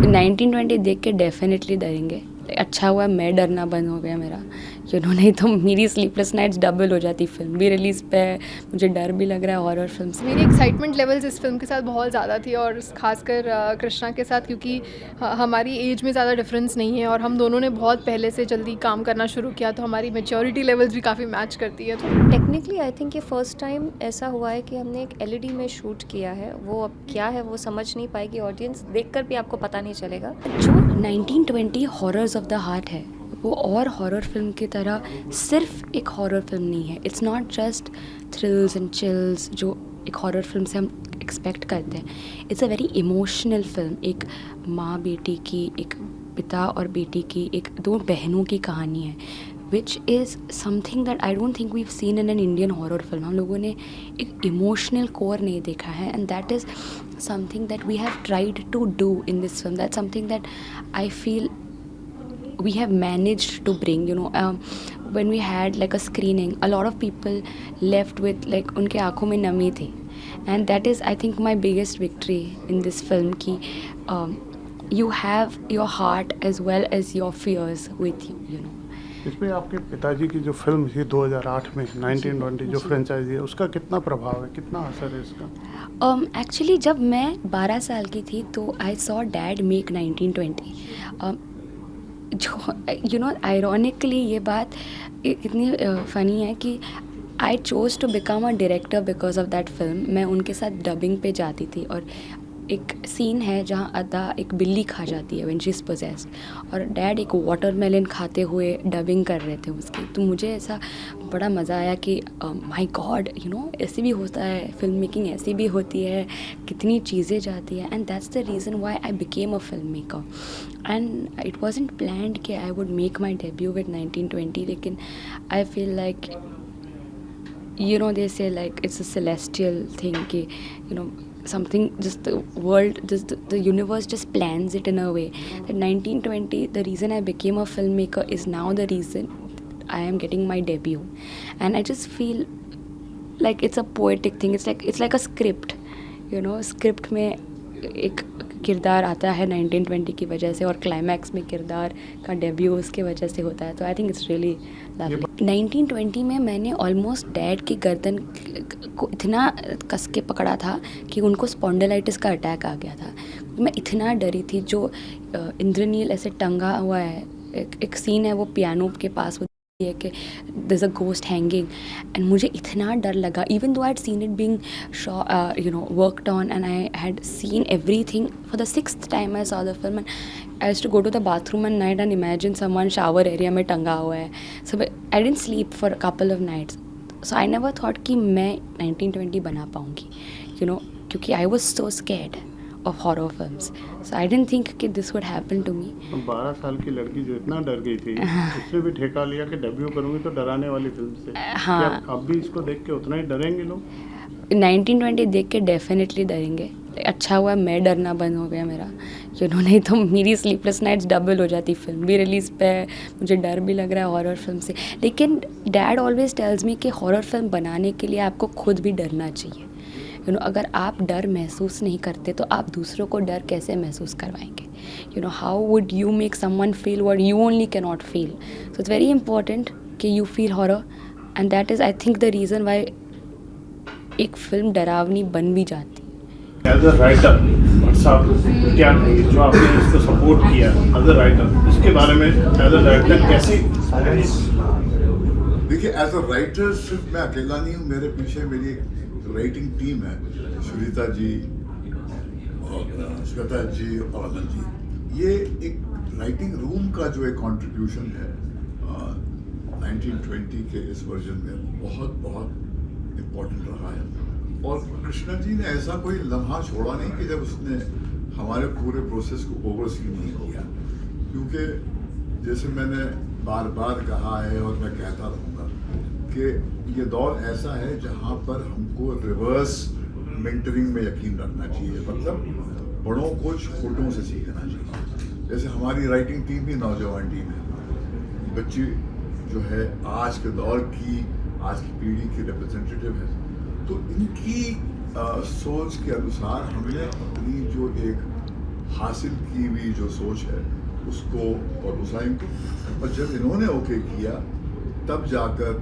1920 देख के डेफिनेटली डरेंगे। अच्छा हुआ मैं डरना बंद हो गया मेरा, नहीं तो मेरी स्लीपलेस नाइट्स डबल हो जाती। फिल्म भी रिलीज़ पे है, मुझे डर भी लग रहा है हॉरर फिल्म से। मेरी एक्साइटमेंट लेवल्स इस फिल्म के साथ बहुत ज़्यादा थी, और खासकर कृष्णा के साथ, क्योंकि हमारी एज में ज़्यादा डिफरेंस नहीं है और हम दोनों ने बहुत पहले से जल्दी काम करना शुरू किया, तो हमारी मैच्योरिटी लेवल्स भी काफ़ी मैच करती है। टेक्निकली आई थिंक ये फर्स्ट टाइम ऐसा हुआ है कि हमने एक एलईडी में शूट किया है। वो अब क्या है वो समझ नहीं पाएगी ऑडियंस, देखकर भी आपको पता नहीं चलेगा। जो 1920 हॉरर्स ऑफ द हार्ट है, वो और हॉरर फिल्म की तरह सिर्फ एक हॉरर फिल्म नहीं है। It's not just thrills and chills जो एक हॉरर फिल्म से हम एक्सपेक्ट करते हैं। It's a very emotional film. एक माँ बेटी की, एक पिता और बेटी की, एक दो बहनों की कहानी है, which is something that I don't think we've seen in an Indian horror film. हम लोगों ने एक इमोशनल कोर नहीं देखा है, and that is something that we have tried to do in this film. That's something that I feel we have managed to bring. When we had like a screening, a lot of people left with like उनके आँखों में नमी थी, and that is I think my biggest victory in this film कि you have your heart as well as your fears with you. इसमें आपके पिताजी की जो फिल्म थी 2008 में 1920 जो फ्रेंचाइजी है, उसका कितना प्रभाव है, कितना असर है इसका? एक्चुअली जब मैं 12 साल की थी तो आई सॉ डैड मेक 1920। जो आयरॉनिकली ये बात इतनी फ़नी है कि I chose to become a director because of that film. मैं उनके साथ डबिंग पे जाती थी, और एक सीन है जहाँ अदा एक बिल्ली खा जाती है व्हेन शी इज़ पोजेस्ड, और डैड एक वाटरमेलन खाते हुए डबिंग कर रहे थे उसकी। तो मुझे ऐसा बड़ा मज़ा आया कि माय गॉड, ऐसे भी होता है, फिल्म मेकिंग ऐसी भी होती है, कितनी चीज़ें जाती है। And that's the reason why I became a film maker. And it wasn't planned कि I would make my debut with 1920, लेकिन I feel like they say like it's a celestial thing कि something, just the world, just the universe just plans it in a way that 1920, the reason I became a filmmaker, is now the reason I am getting my debut. And I just feel like it's a poetic thing. It's like a script, script में एक किरदार आता है 1920 की वजह से, और climax में किरदार का डेब्यू उसके वजह से होता है। तो I think it's really lovely. 1920 में मैंने ऑलमोस्ट डैड की गर्दन को इतना कस के पकड़ा था कि उनको स्पॉन्डिलाइटिस का अटैक आ गया था। मैं इतना डरी थी। जो इंद्रनील ऐसे टंगा हुआ है, एक सीन है वो पियानो के पास है कि there is a ghost hanging, and मुझे इतना डर लगा, even though I had seen it being worked on, and I had seen everything for the 6th time I saw the film, and I used to go to the bathroom at night and imagine someone shower area में टंगा हुआ है। So I didn't sleep for a couple of nights. So I never thought कि मैं 1920 बना पाऊँगी, क्योंकि I was so scared of horror films. So I didn't think कि this would happen to me. 12 साल की लड़की जो इतना डर गई थी, उसने भी ठेका लिया कि डेब्यू करूंगी तो डराने वाली फिल्म से। हाँ। क्या अब भी इसको देख के उतना ही डरेंगे लोग? 1920 देख के डेफिनेटली डरेंगे। अच्छा हुआ मैं डरना बंद हो गया मेरा, नहीं तो मेरी स्लीपलेस नाइट्स डबल हो जाती। फिल्म भी रिलीज़ पे है, मुझे डर भी लग रहा है हॉरर फिल्म से। लेकिन डैड ऑलवेज टेल्स मी कि हॉरर फिल्म बनाने के लिए आपको खुद भी डरना चाहिए। अगर आप डर महसूस नहीं करते तो आप दूसरों को डर कैसे महसूस करवाएंगे? How would you make someone feel what you only can not feel? So it's very important कि you feel horror, and that is I think the reason why एक फिल्म डरावनी बन भी जाती। एज अ राइटर भट्ट साहब क्या कहेंगे, जो आपने इसको सपोर्ट किया एज अ राइटर, इसके बारे में एज अ राइटर कैसी? देखिए, एज अ राइटर सिर्फ मैं अकेला नहीं हूँ, मेरे पीछे मेरी एक राइटिंग टीम है, सुनीता जी और श्वेता जी और अमन जी। ये एक राइटिंग रूम का जो एक कंट्रीब्यूशन है 1920 के इस वर्जन में बहुत बहुत इम्पोर्टेंट रहा है। और कृष्णा जी ने ऐसा कोई लम्हा छोड़ा नहीं कि जब उसने हमारे पूरे प्रोसेस को ओवरसी नहीं किया, क्योंकि जैसे मैंने बार बार कहा है और मैं कहता रहूँगा कि ये दौर ऐसा है जहाँ पर हमको रिवर्स मेंटरिंग में यकीन रखना चाहिए, मतलब बड़ों को छोटों से सीखना चाहिए। जैसे हमारी राइटिंग टीम भी नौजवान टीम है, बच्ची जो है आज के दौर की, आज की पीढ़ी की रिप्रेजेंटेटिव है, तो इनकी सोच के अनुसार हमने अपनी जो एक हासिल की हुई जो सोच है उसको और हुसैन को, और जब इन्होंने ओके किया तब जाकर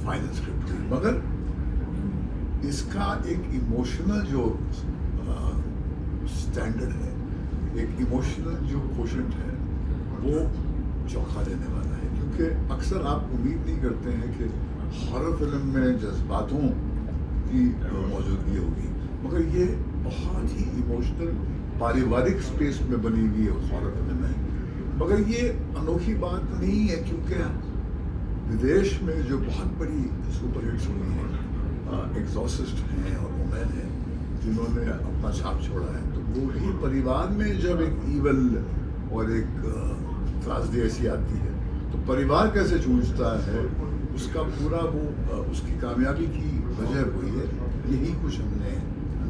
फाइनल स्क्रिप्ट हुई। मगर इसका एक इमोशनल जो स्टैंडर्ड है, एक इमोशनल जो कोशेंट है, वो चौंका देने वाला है। क्योंकि अक्सर आप उम्मीद नहीं करते हैं कि हॉरर फिल्म में जज्बातों की मौजूदगी होगी, मगर ये बहुत ही इमोशनल पारिवारिक स्पेस में बनी हुई हॉरर फिल्म है। मगर ये अनोखी बात नहीं है, क्योंकि विदेश में जो बहुत बड़ी सुपर हिट्स हुई हैं, एग्जॉर्सिस्ट हैं और वुमेन हैं जिन्होंने अपना छाप छोड़ा है, तो वो ही परिवार में जब एक ईवल और एक त्रासदी ऐसी आती है तो परिवार कैसे जूझता है, उसका पूरा वो उसकी कामयाबी की वजह हुई है। यही कुछ हमने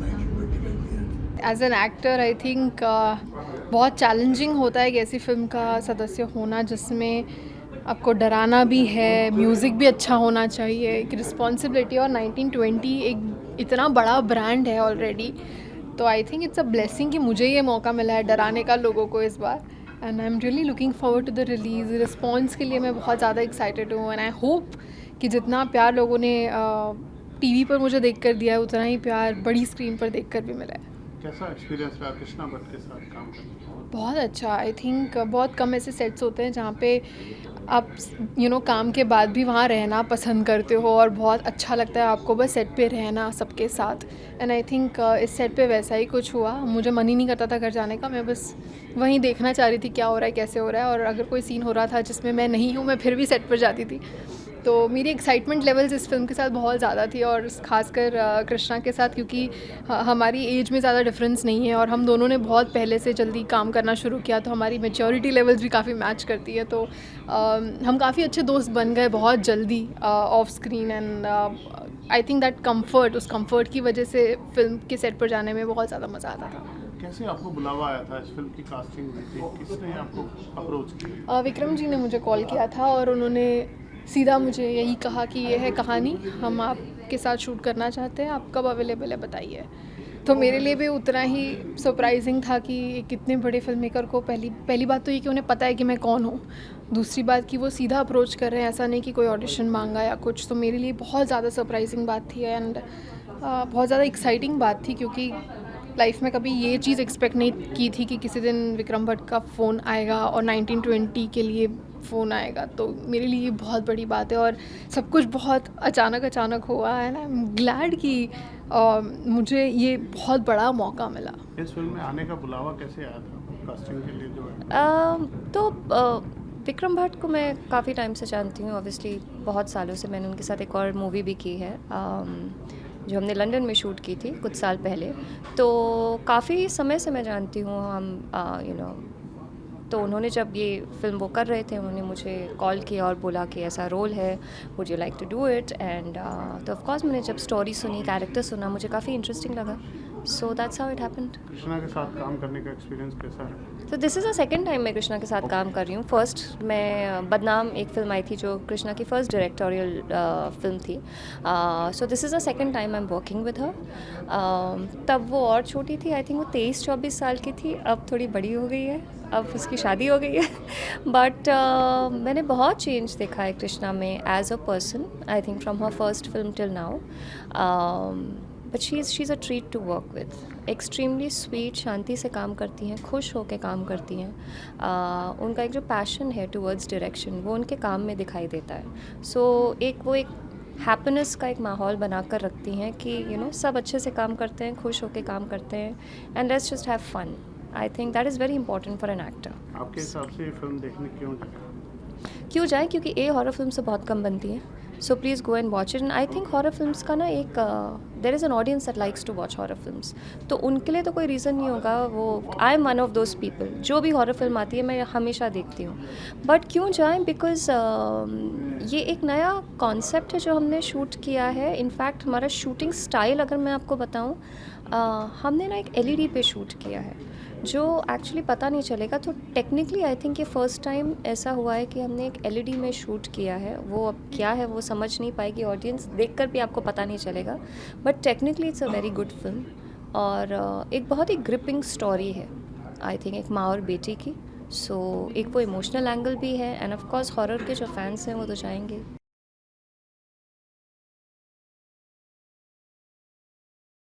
1920 में किया। As an actor I think बहुत चैलेंजिंग होता है एक ऐसी फिल्म का सदस्य होना जिसमें आपको डराना भी है, म्यूज़िक भी अच्छा होना चाहिए, एक रिस्पॉन्सिबिलिटी, और 1920 एक इतना बड़ा ब्रांड है ऑलरेडी। तो I think it's a blessing कि मुझे ये मौका मिला है डराने का लोगों को इस बार, and I am really looking forward to the release. Response के लिए मैं बहुत ज़्यादा एक्साइटेड हूँ, एंड आई होप कि जितना प्यार लोगों ने टीवी पर मुझे देख कर दिया है उतना ही प्यार बड़ी स्क्रीन पर देख कर भी मिला है। कैसा एक्सपीरियंस रहा कृष्णा भट्ट के साथ काम करने का? बहुत अच्छा। आई थिंक बहुत कम ऐसे सेट्स होते हैं जहाँ पे आप काम के बाद भी वहाँ रहना पसंद करते हो, और बहुत अच्छा लगता है आपको बस सेट पे रहना सबके साथ। एंड आई थिंक इस सेट पे वैसा ही कुछ हुआ। मुझे मन ही नहीं करता था घर जाने का, मैं बस वहीं देखना चाह रही थी क्या हो रहा है, कैसे हो रहा है, और अगर कोई सीन हो रहा था जिसमें मैं नहीं हूँ मैं फिर भी सेट पर जाती थी। तो मेरी एक्साइटमेंट लेवल्स इस फिल्म के साथ बहुत ज़्यादा थी, और ख़ासकर कृष्णा के साथ, क्योंकि हमारी एज में ज़्यादा डिफरेंस नहीं है और हम दोनों ने बहुत पहले से जल्दी काम करना शुरू किया, तो हमारी मैच्योरिटी लेवल्स भी काफ़ी मैच करती है। तो हम काफ़ी अच्छे दोस्त बन गए बहुत जल्दी of screen, and I think that comfort, उस कम्फर्ट की वजह से फिल्म के सेट पर जाने में बहुत ज़्यादा मज़ा आता था। कैसे आपको बुलावा आया था इस फिल्म की कास्टिंग में थी? किसने आपको अप्रोच किया? विक्रम जी ने मुझे कॉल किया था और उन्होंने सीधा मुझे यही कहा कि ये है कहानी, हम आपके साथ शूट करना चाहते हैं, आप कब अवेलेबल है बताइए। तो मेरे लिए भी उतना ही सरप्राइजिंग था कि एक इतने बड़े फिल्म मेकर को पहली बात तो ये कि उन्हें पता है कि मैं कौन हूँ, दूसरी बात कि वो सीधा अप्रोच कर रहे हैं, ऐसा नहीं कि कोई ऑडिशन मांगा या कुछ। तो मेरे लिए बहुत ज़्यादा सरप्राइजिंग बात थी, एंड बहुत ज़्यादा एक्साइटिंग बात थी, क्योंकि लाइफ में कभी ये चीज़ एक्सपेक्ट नहीं की थी कि किसी दिन विक्रम भट्ट का फ़ोन आएगा और 1920 के लिए फ़ोन आएगा। तो मेरे लिए ये बहुत बड़ी बात है, और सब कुछ बहुत अचानक हुआ, एंड आई एम ग्लैड कि मुझे ये बहुत बड़ा मौका मिला। इस फिल्म में आने का बुलावा कैसे आया था कास्टिंग के लिए जो है? विक्रम भट्ट को मैं काफ़ी टाइम से जानती हूँ, ऑब्वियसली बहुत सालों से। मैंने उनके साथ एक और मूवी भी की है जो हमने लंदन में शूट की थी कुछ साल पहले, तो काफ़ी समय से मैं जानती हूँ हम तो उन्होंने जब ये फिल्म वो कर रहे थे उन्होंने मुझे कॉल किया और बोला कि ऐसा रोल है, would you like to do it, and तो ऑफ कोर्स मैंने जब स्टोरी सुनी, कैरेक्टर सुना, मुझे काफ़ी इंटरेस्टिंग लगा। So that's how it happened. Krishna के साथ काम करने का एक्सपीरियंस कैसा है? तो this is a second time मैं कृष्णा के साथ काम कर रही हूँ। फर्स्ट मैं बदनाम एक फ़िल्म आई थी जो कृष्णा की फ़र्स्ट डायरेक्टोरियल फिल्म थी। So this is a second time I am working with her. तब वो और छोटी थी, आई थिंक वो 23-24 साल की थी, अब थोड़ी बड़ी हो गई है, अब उसकी शादी हो गई है। बट मैंने बहुत चेंज देखा है कृष्णा में as a person, I think from her first film till now. But she is a treat to work with, extremely sweet, शांति से काम करती हैं, खुश होकर काम करती हैं। उनका एक जो पैशन है टूवर्ड्स डायरेक्शन वो उनके काम में दिखाई देता है। सो वो एक हैप्पीनेस का एक माहौल बना कर रखती हैं कि सब अच्छे से काम करते हैं, खुश होकर काम करते हैं, and let's just have fun. I think that is very important for an actor. आपके हिसाब से ये फिल्म देखने क्यों जाए? क्योंकि हॉरर फिल्म से बहुत कम बनती है, so please go and watch it. And I think horror films का ना एक there is an audience that likes to watch horror films, तो उनके लिए तो कोई रीज़न नहीं होगा। वो I am one of those people, जो भी हॉरर फिल्म आती है मैं हमेशा देखती हूँ। बट क्यों जाएँ? बिकॉज ये एक नया कॉन्सेप्ट है जो हमने शूट किया है। इनफैक्ट हमारा शूटिंग स्टाइल अगर मैं आपको बताऊँ, हमने ना एक LED पे शूट किया है जो एक्चुअली पता नहीं चलेगा। तो टेक्निकली आई थिंक ये फ़र्स्ट टाइम ऐसा हुआ है कि हमने एक LED में शूट किया है। वो अब क्या है वो समझ नहीं पाएगी ऑडियंस, देखकर भी आपको पता नहीं चलेगा। But technically it's a very good film, और एक बहुत ही ग्रिपिंग स्टोरी है। आई थिंक एक माँ और बेटी की। सो एक वो इमोशनल एंगल भी है, एंड ऑफ कोर्स हॉरर के जो फैंस हैं वो तो चाहेंगे।